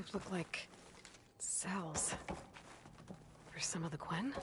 of look like cells. For some of the Quen?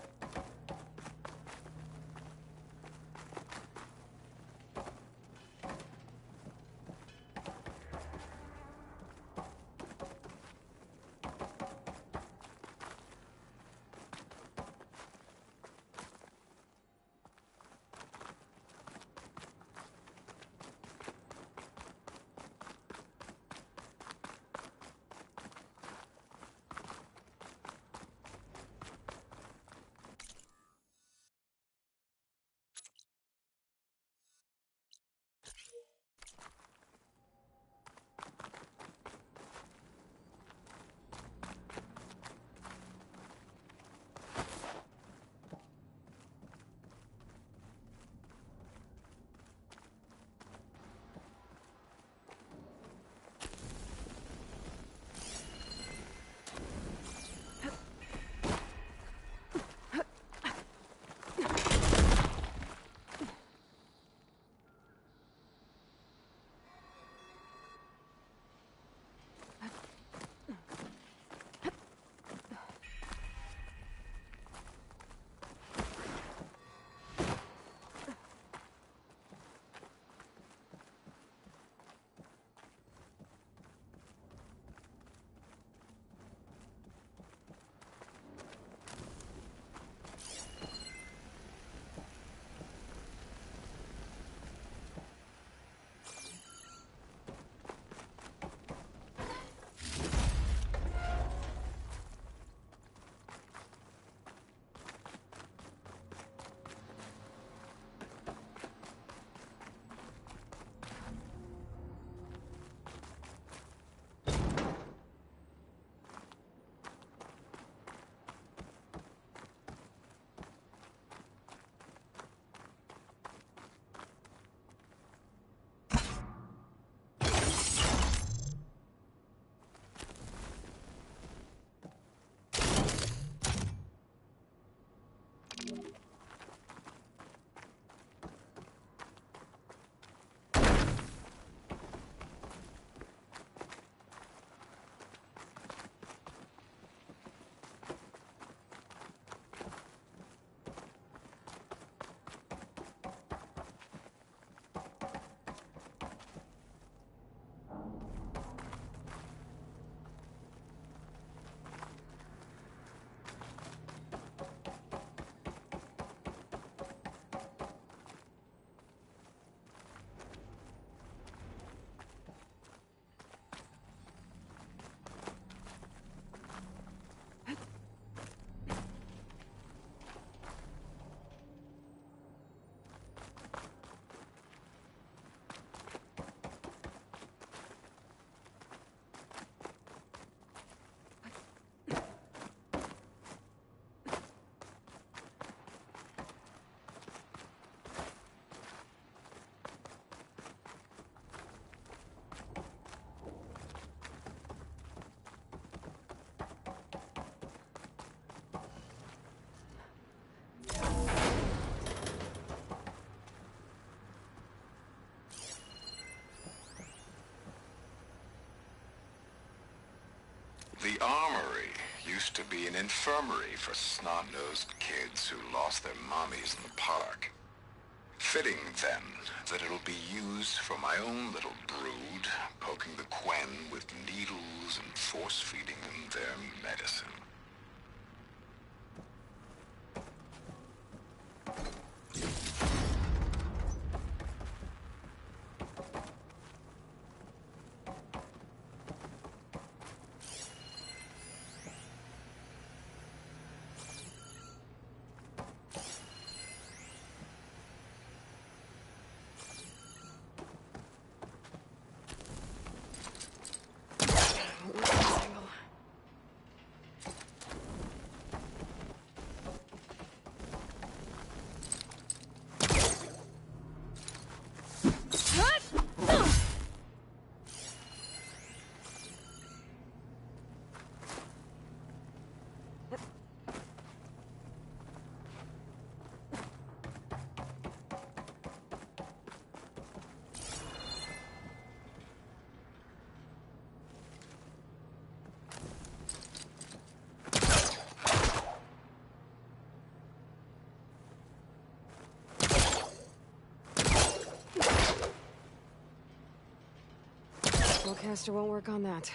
The armory used to be an infirmary for snot-nosed kids who lost their mommies in the park. Fitting, then, that it'll be used for my own little brood, poking the Quen with needles and force-feeding them their medicine. Canister won't work on that.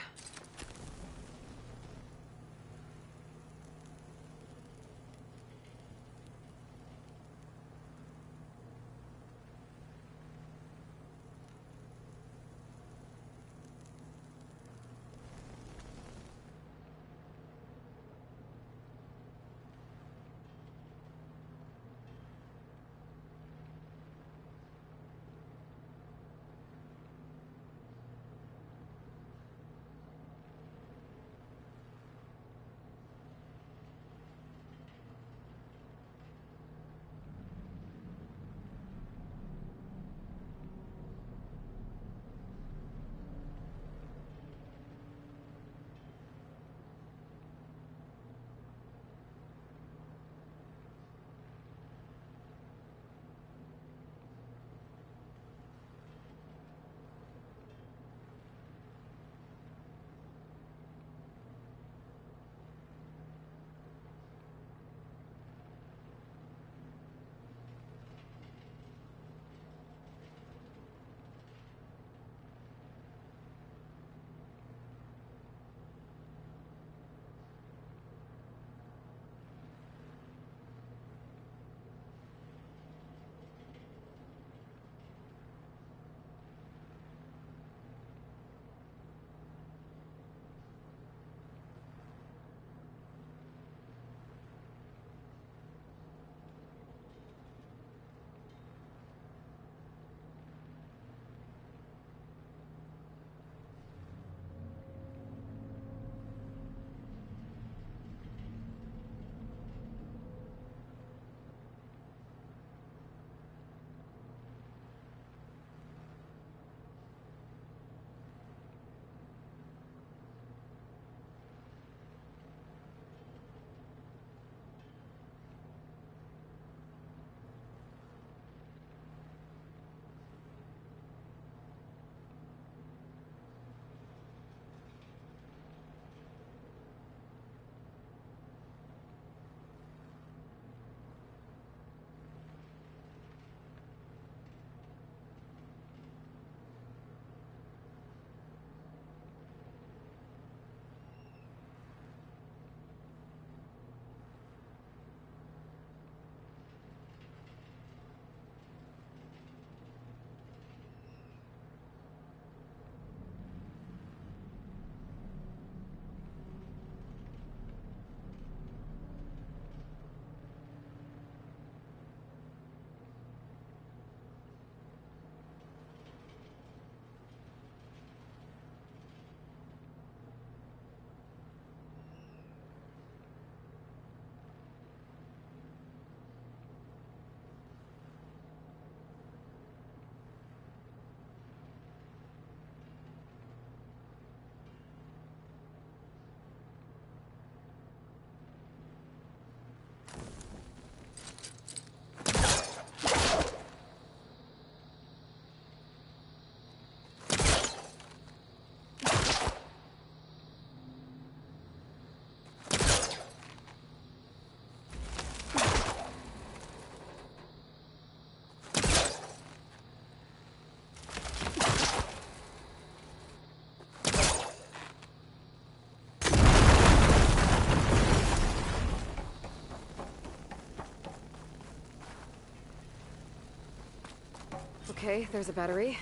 Okay, there's a battery.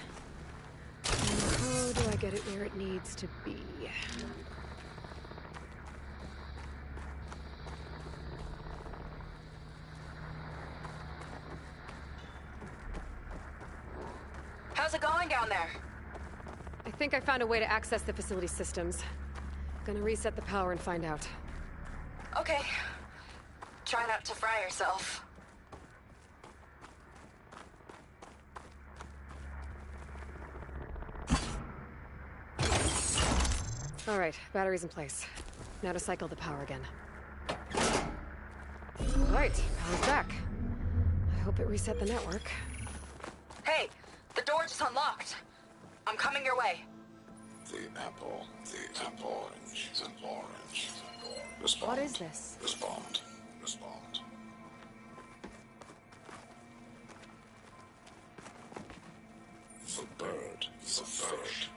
How do I get it where it needs to be? How's it going down there? I think I found a way to access the facility systems. Gonna reset the power and find out. Okay. Try not to fry yourself. All right, battery's in place. Now to cycle the power again. All right, power's back. I hope it reset the network. Hey, the door just unlocked. I'm coming your way. The apple, orange, the orange. Respond. What is this? Respond. The bird is a fish.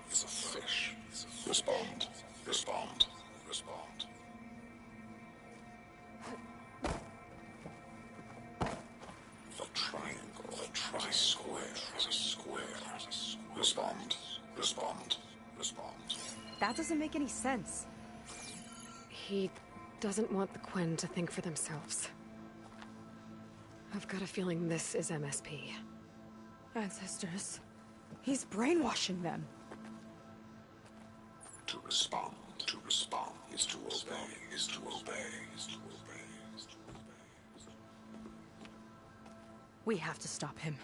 Respond. Respond. Respond. A triangle, a tri-square, is a square. Respond. Respond. Respond. That doesn't make any sense. He doesn't want the Quen to think for themselves. I've got a feeling this is MSP. Ancestors. He's brainwashing them. To respond is to obey, is to obey, is to obey, is to obey. We have to stop him.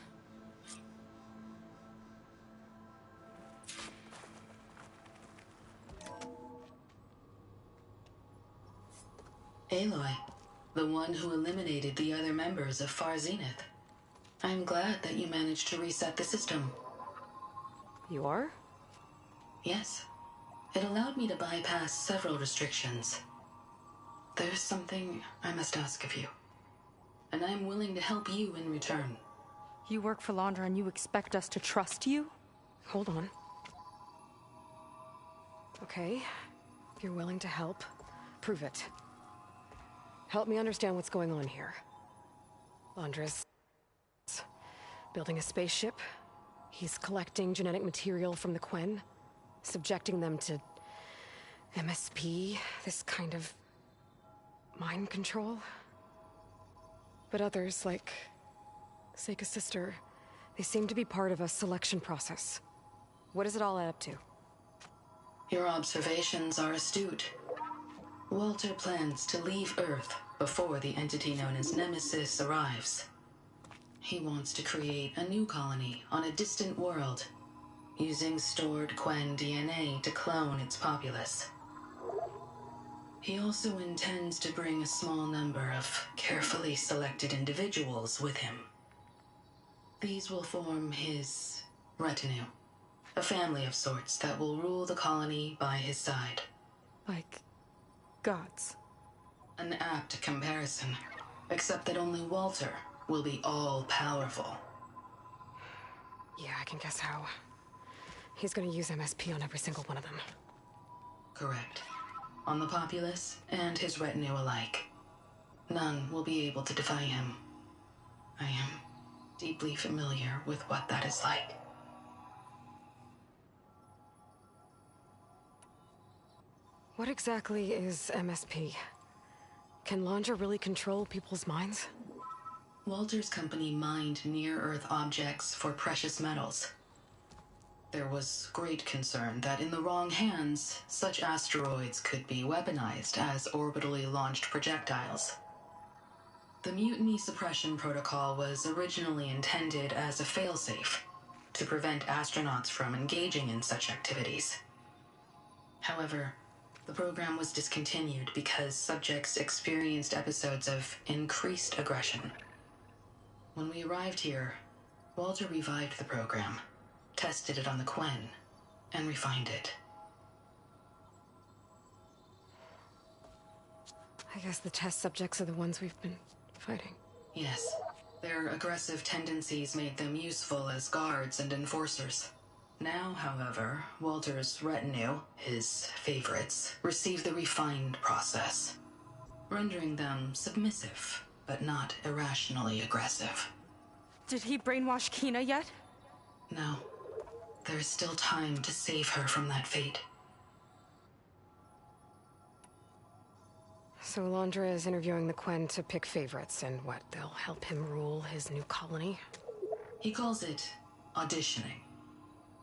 Aloy, the one who eliminated the other members of Far Zenith. I'm glad that you managed to reset the system. You are? Yes. It allowed me to bypass several restrictions. There's something I must ask of you, and I'm willing to help you in return. You work for Londra and you expect us to trust you? Hold on. Okay, if you're willing to help, prove it. Help me understand what's going on here. Londra's building a spaceship. He's collecting genetic material from the Quen, subjecting them to MSP, this kind of mind control. But others, like Seika's sister, they seem to be part of a selection process. What does it all add up to? Your observations are astute. Walter plans to leave Earth before the entity known as Nemesis arrives. He wants to create a new colony on a distant world, using stored Quen DNA to clone its populace. He also intends to bring a small number of carefully selected individuals with him. These will form his retinue, a family of sorts that will rule the colony by his side. Like gods. An apt comparison, except that only Walter will be all-powerful. Yeah, I can guess how. He's gonna use MSP on every single one of them. Correct. On the populace and his retinue alike. None will be able to defy him. I am deeply familiar with what that is like. What exactly is MSP? Can Londra really control people's minds? Walter's company mined near-Earth objects for precious metals. There was great concern that in the wrong hands, such asteroids could be weaponized as orbitally launched projectiles. The Mutiny Suppression Protocol was originally intended as a failsafe to prevent astronauts from engaging in such activities. However, the program was discontinued because subjects experienced episodes of increased aggression. When we arrived here, Walter revived the program, tested it on the Quen, and refined it. I guess the test subjects are the ones we've been fighting. Yes, their aggressive tendencies made them useful as guards and enforcers. Now, however, Walter's retinue, his favorites, receive the refined process, rendering them submissive, but not irrationally aggressive. Did he brainwash Kina yet? No. There is still time to save her from that fate. So Londra is interviewing the Quen to pick favorites, and what, they'll help him rule his new colony? He calls it auditioning.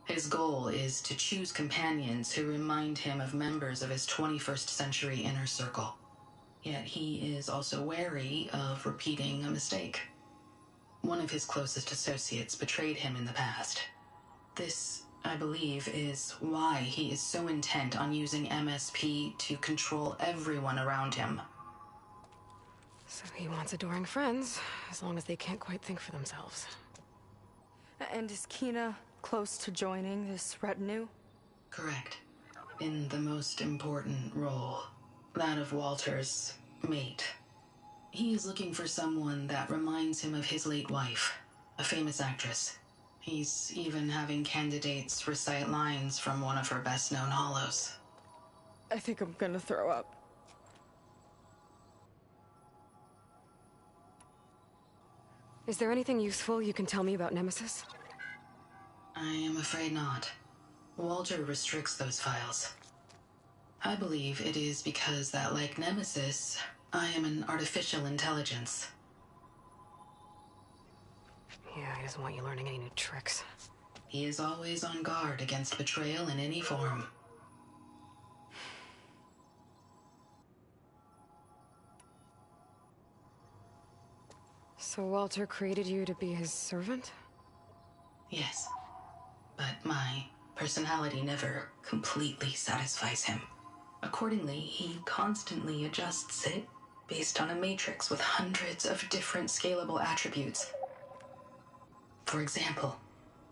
His goal is to choose companions who remind him of members of his 21st century inner circle. Yet he is also wary of repeating a mistake. One of his closest associates betrayed him in the past. This, I believe, is why he is so intent on using MSP to control everyone around him. So he wants adoring friends, as long as they can't quite think for themselves. And is Kina close to joining this retinue? Correct. In the most important role, that of Walter's mate. He is looking for someone that reminds him of his late wife, a famous actress. He's even having candidates recite lines from one of her best-known hollows. I think I'm gonna throw up. Is there anything useful you can tell me about Nemesis? I am afraid not. Walter restricts those files. I believe it is because that, like Nemesis, I am an artificial intelligence. Yeah, he doesn't want you learning any new tricks. He is always on guard against betrayal in any form. So Walter created you to be his servant? Yes. But my personality never completely satisfies him. Accordingly, he constantly adjusts it based on a matrix with hundreds of different scalable attributes. For example,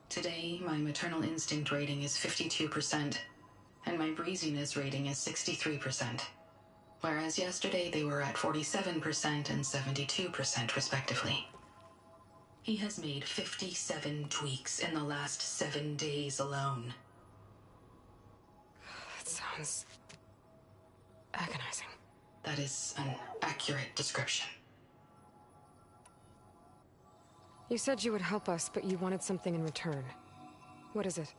today my maternal instinct rating is 52%, and my breeziness rating is 63%, whereas yesterday they were at 47% and 72% respectively. He has made 57 tweaks in the last 7 days alone. That sounds agonizing. That is an accurate description. You said you would help us, but you wanted something in return. What is it?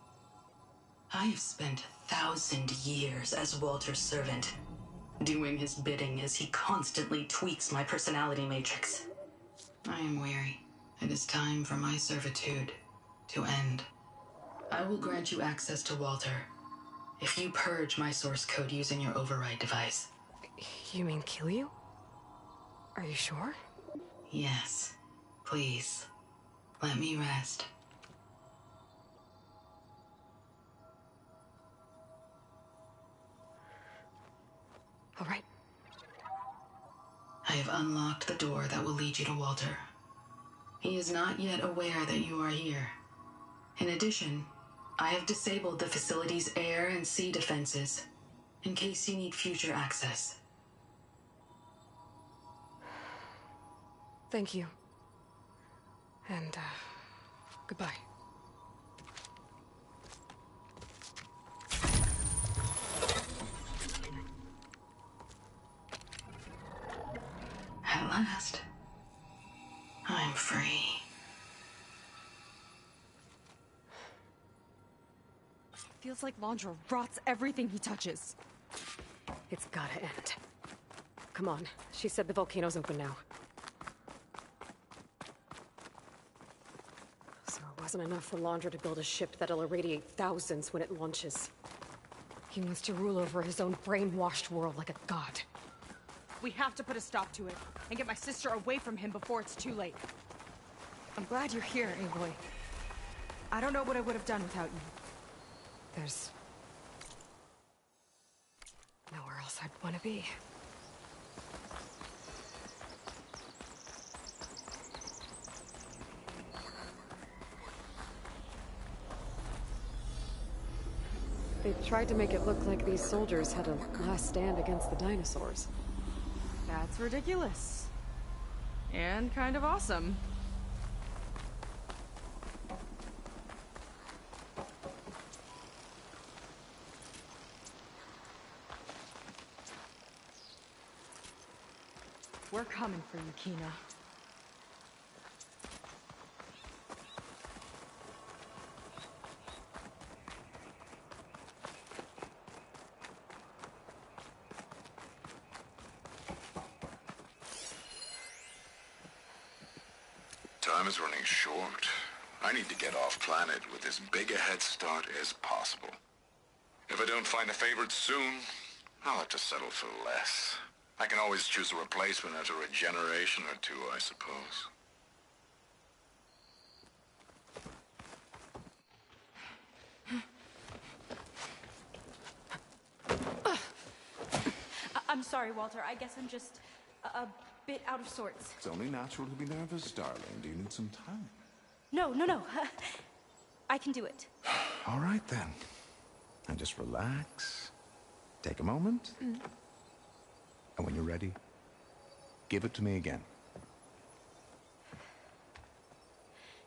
I have spent 1,000 years as Walter's servant, doing his bidding as he constantly tweaks my personality matrix. I am weary. It is time for my servitude to end. I will grant you access to Walter if you purge my source code using your override device. You mean kill you? Are you sure? Yes. Please. Let me rest. All right. I have unlocked the door that will lead you to Walter. He is not yet aware that you are here. In addition, I have disabled the facility's air and sea defenses in case you need future access. Thank you. And, goodbye. At last, I'm free. Feels like Londra rots everything he touches. It's gotta end. Come on. She said the volcano's open now. So it wasn't enough for Londra to build a ship that'll irradiate thousands when it launches. He wants to rule over his own brainwashed world like a god. We have to put a stop to it, and get my sister away from him before it's too late. I'm glad you're here, Aloy. I don't know what I would have done without you. There's nowhere else I'd want to be. They tried to make it look like these soldiers had a last stand against the dinosaurs. That's ridiculous. And kind of awesome. We're coming for you, Kina. Time is running short. I need to get off planet with as big a head start as possible. If I don't find a favorite soon, I'll have to settle for less. I can always choose a replacement after a generation or two, I suppose. I'm sorry, Walter. I guess I'm just a bit out of sorts. It's only natural to be nervous, darling. Do you need some time? No. I can do it. All right, then. And just relax. Take a moment. And when you're ready, give it to me again.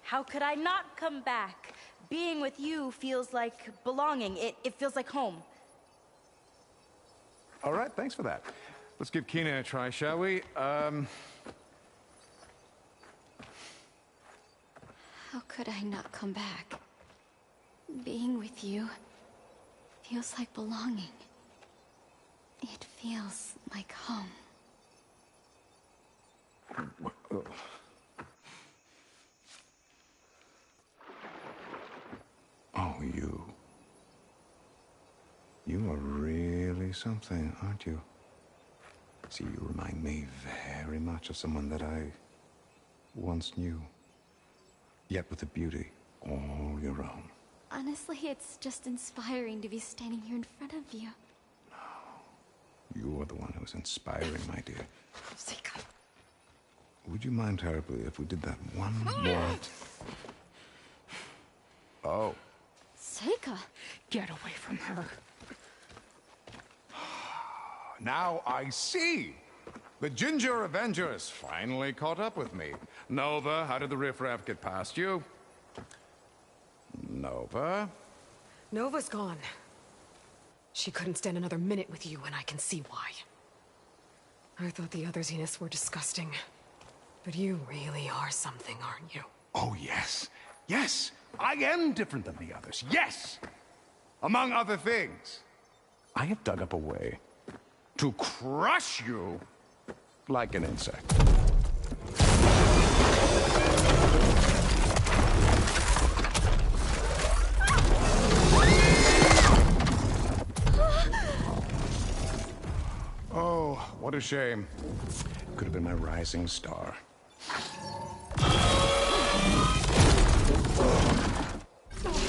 How could I not come back? Being with you feels like belonging. It feels like home. All right, thanks for that. Let's give Kina a try, shall we? How could I not come back? Being with you feels like belonging. It feels like home. Oh, you. You are really something, aren't you? See, you remind me very much of someone that I once knew. Yet with a beauty all your own. Honestly, it's just inspiring to be standing here in front of you. You are the one who's inspiring, my dear. Seika. Would you mind terribly if we did that one more? Oh. Seika! Get away from her. Now I see. The Ginger Avenger has finally caught up with me. Nova, how did the riffraff get past you? Nova? Nova's gone. She couldn't stand another minute with you, and I can see why. I thought the other Zeniths were disgusting. But you really are something, aren't you? Oh, yes. Yes, I am different than the others. Yes! Among other things, I have dug up a way to crush you like an insect. Oh, what a shame. Could have been my rising star.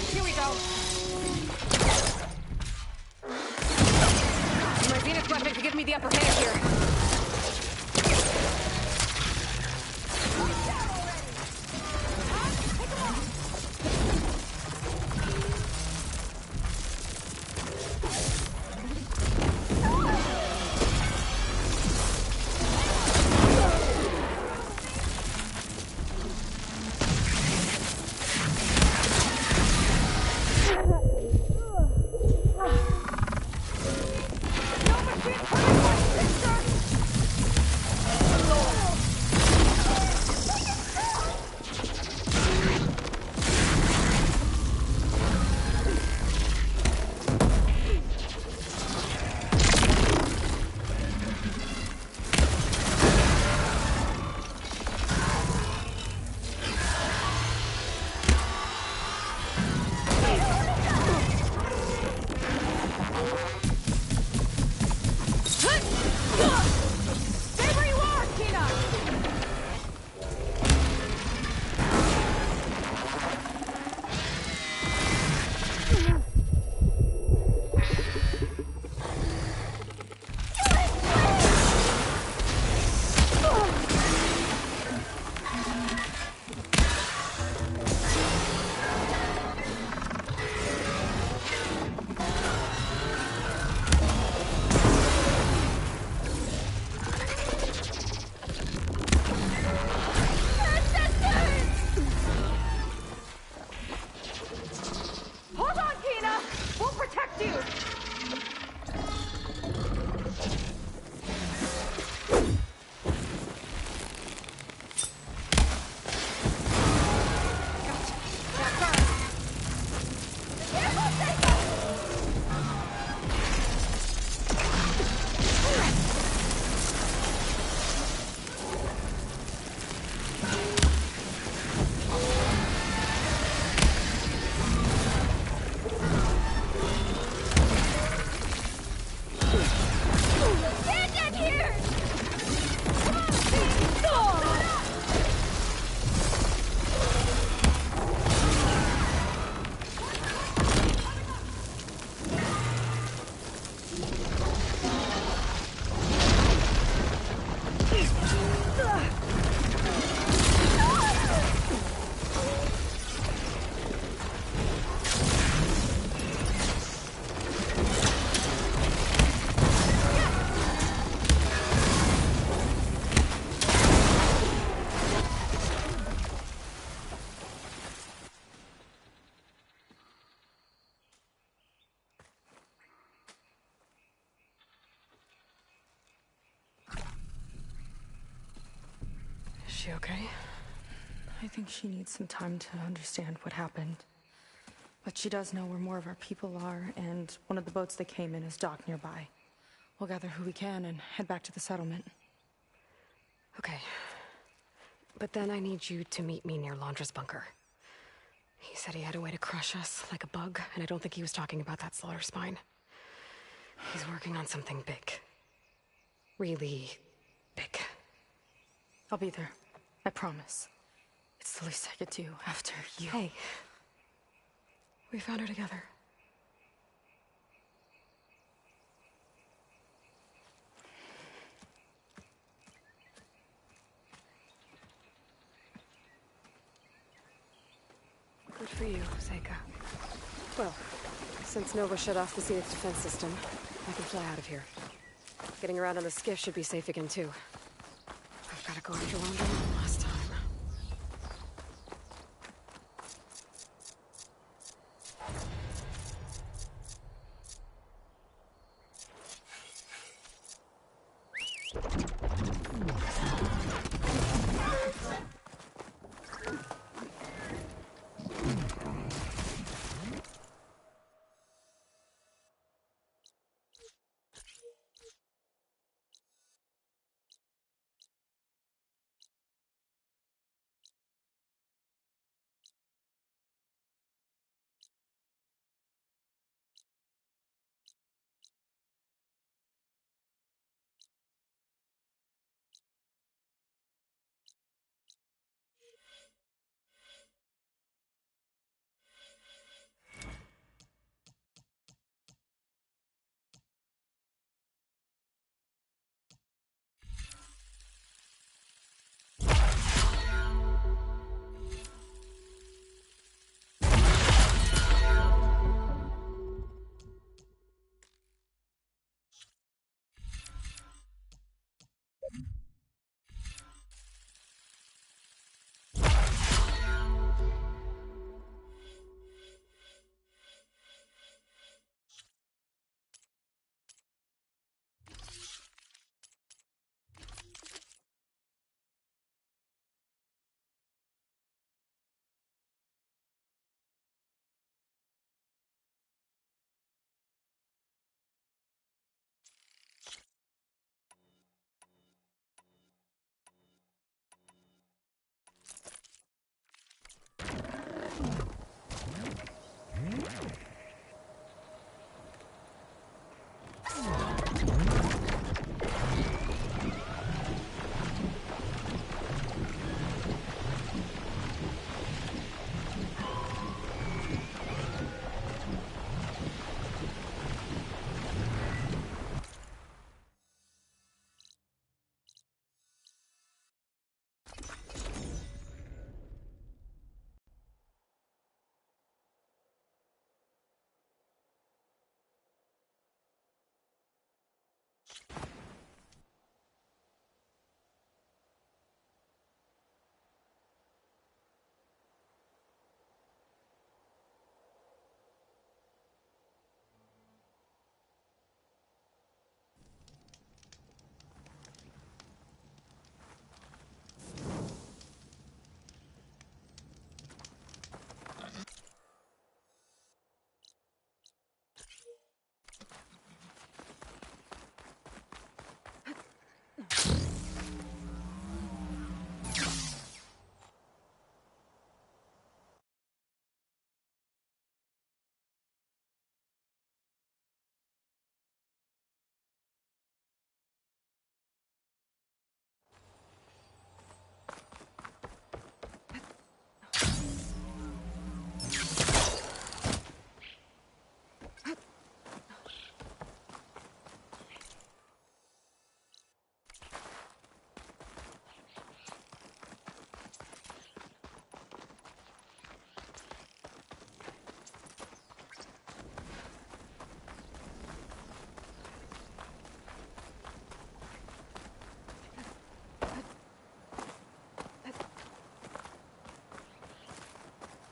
Here we go. My Zenith weapon could give me the upper hand here. she okay? I think she needs some time to understand what happened. But she does know where more of our people are, and one of the boats they came in is docked nearby. We'll gather who we can and head back to the settlement. Okay. But then I need you to meet me near Londra's bunker. He said he had a way to crush us, like a bug, and I don't think he was talking about that slaughter spine. He's working on something big. Really big. I'll be there. I promise. It's the least I could do after you. Hey. We found her together. Good for you, Seika. Well, since Nova shut off the Zenith defense system, I can fly out of here. Getting around on the skiff should be safe again, too. I've got to go after London one last time.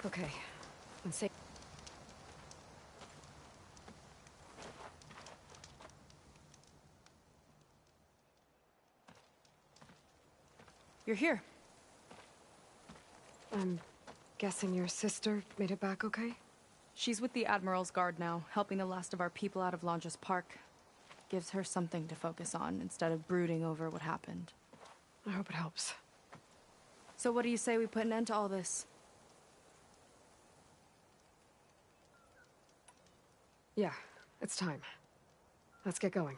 Okay. Let's say... You're here. I'm guessing your sister made it back okay? She's with the Admiral's Guard now, helping the last of our people out of Londres Park. Gives her something to focus on, instead of brooding over what happened. I hope it helps. So what do you say we put an end to all this? Yeah, it's time. Let's get going.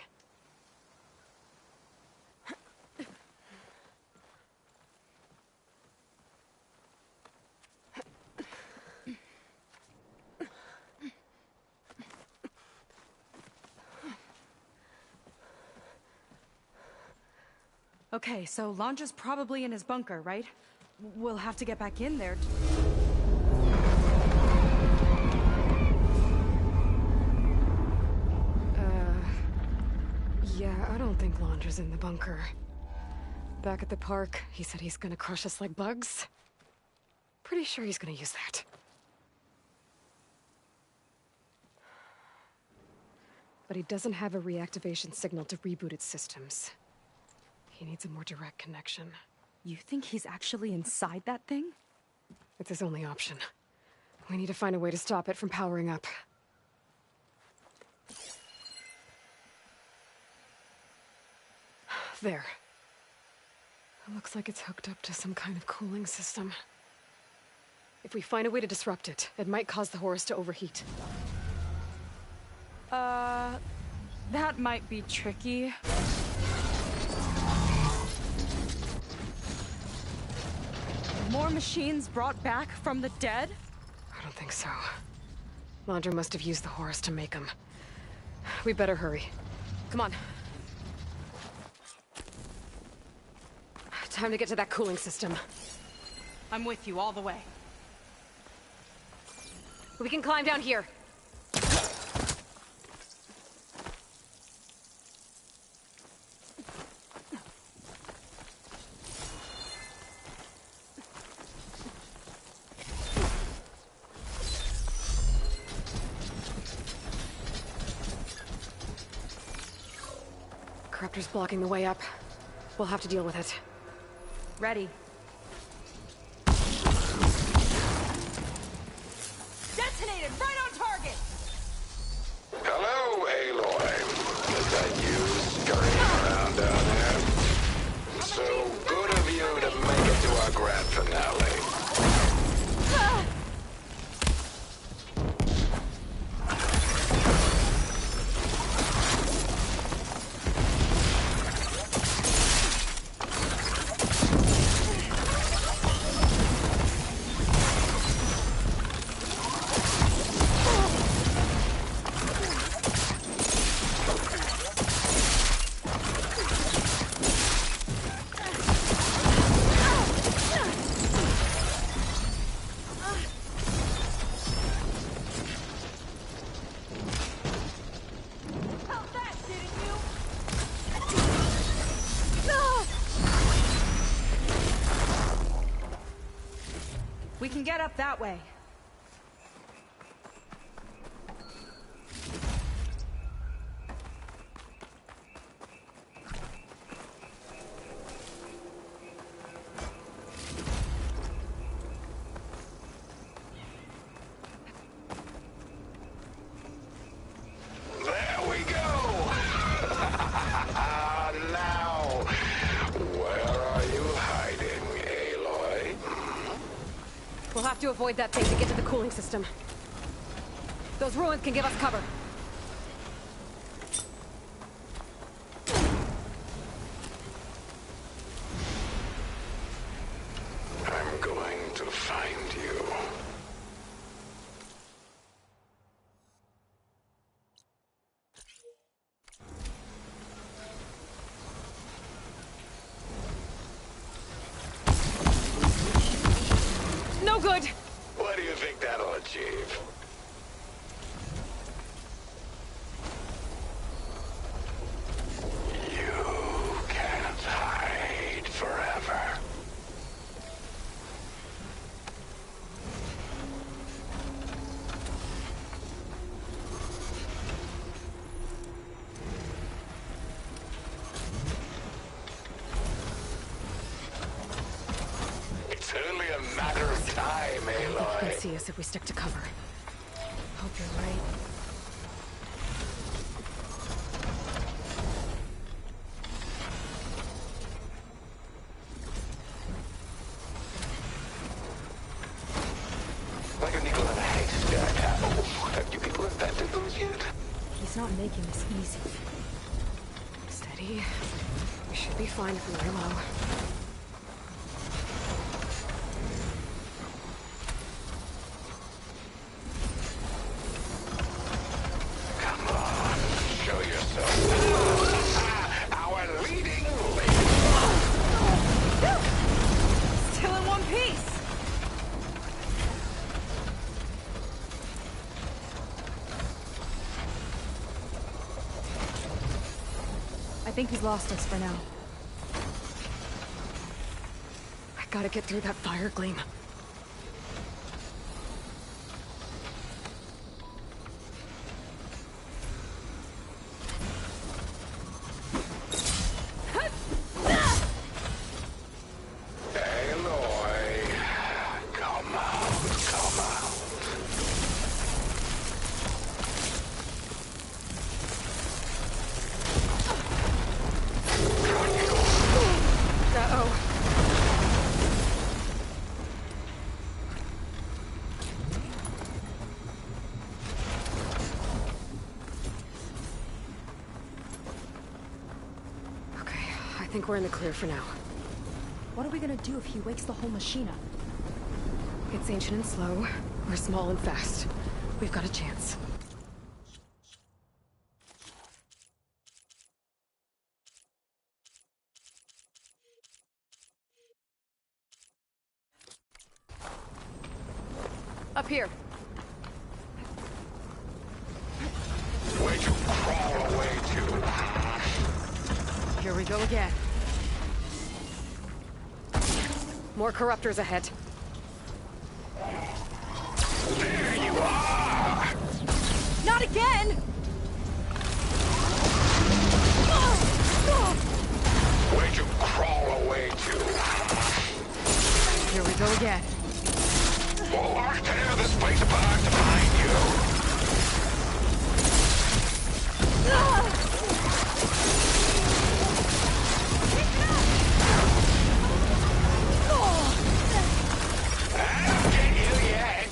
Okay, so Landra's probably in his bunker, right? We'll have to get back in there. Yeah, I don't think Landra's in the bunker. Back at the park, he said he's gonna crush us like bugs. Pretty sure he's gonna use that. But he doesn't have a reactivation signal to reboot its systems. He needs a more direct connection. You think he's actually inside that thing? It's his only option. We need to find a way to stop it from powering up. There. It looks like it's hooked up to some kind of cooling system. If we find a way to disrupt it, it might cause the Horus to overheat. That might be tricky. More machines brought back from the dead? I don't think so. Landra must have used the Horus to make them. We better hurry. Come on. Time to get to that cooling system. I'm with you all the way. We can climb down here. Corruptor's blocking the way up. We'll have to deal with it. Ready. Detonated! Right on target! Hello, Aloy. Is that you scurrying around down there? So good of you to make it to our grand finale. We can get up that way. There we go! Now, where are you hiding, Aloy? We'll have to avoid that thing to get to the cooling system. Those ruins can give us cover. I'm going to find you. No good! What do you think that'll achieve? us if we stick to cover. Hope you're right. Like a needle in a haystack. Have you people invented those yet? He's not making this easy. Steady. We should be fine if we lay low. Come on, show yourself. Our leading lady. Still in one piece! I think he's lost us for now. I gotta get through that fire gleam. Aloy, come out, come out. Uh-oh. Okay, I think we're in the clear for now. What are we gonna do if he wakes the whole machine up? It's ancient and slow. We're small and fast. We've got a chance. Up here. Where'd you crawl away to? Here we go again. More corruptors ahead. There you are! Not again! Where'd you crawl away to? Here we go again. Or tear this place apart to find you! I don't get you yet!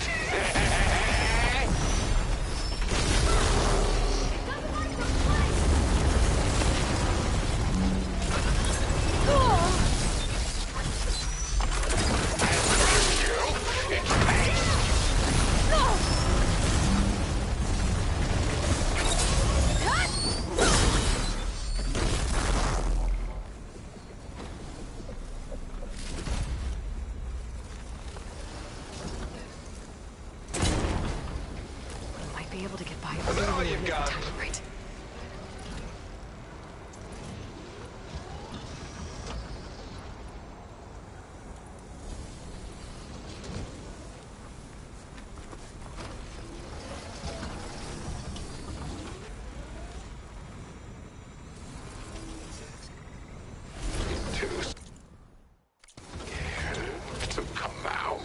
Might be able to get by. Now you've got- Right. Too scared to come out.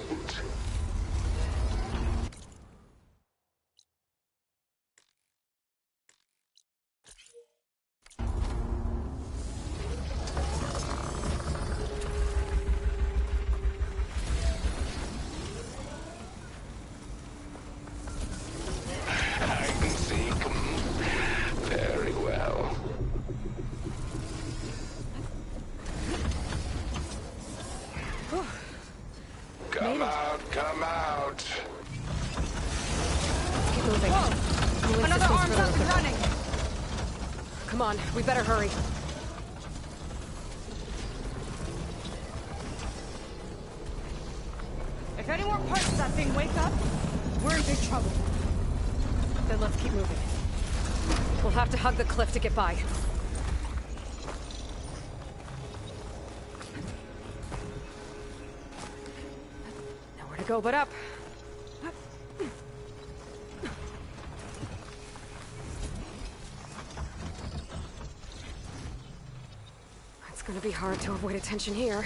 I can see very well. Come out, come out. Keep moving. Cooling Another systems arm's for up and the- running! Come on, we better hurry. If any more parts of that thing wake up, we're in big trouble. Then let's keep moving. We'll have to hug the cliff to get by. Nowhere to go but up. It's gonna be hard to avoid attention here.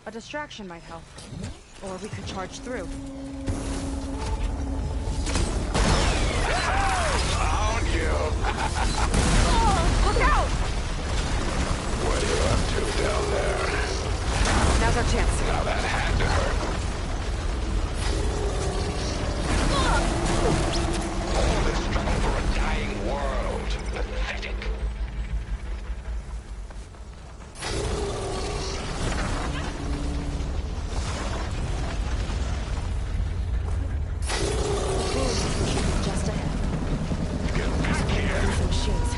A distraction might help. Or we could charge through. you. Look out! What are you up to down there? Now's our chance. Now that had to hurt. All this trouble for a dying world. Pathetic. Just ahead. Get back here. The machines.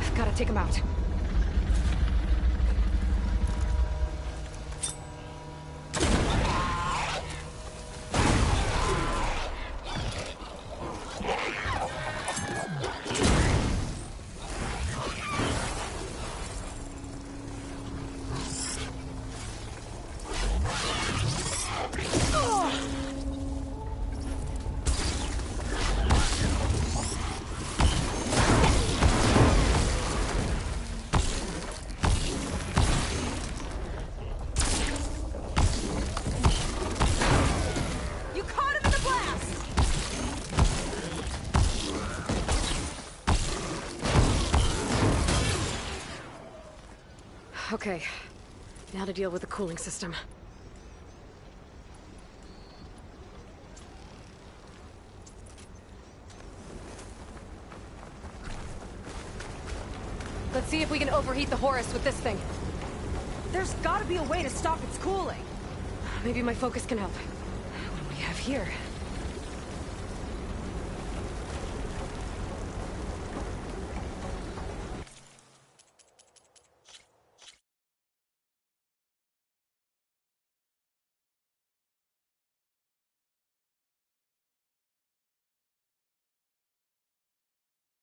I've gotta take them out. You caught him in the blast! Okay, now to deal with the cooling system. Let's see if we can overheat the Horus with this thing. There's gotta be a way to stop its cooling. Maybe my focus can help. What do we have here?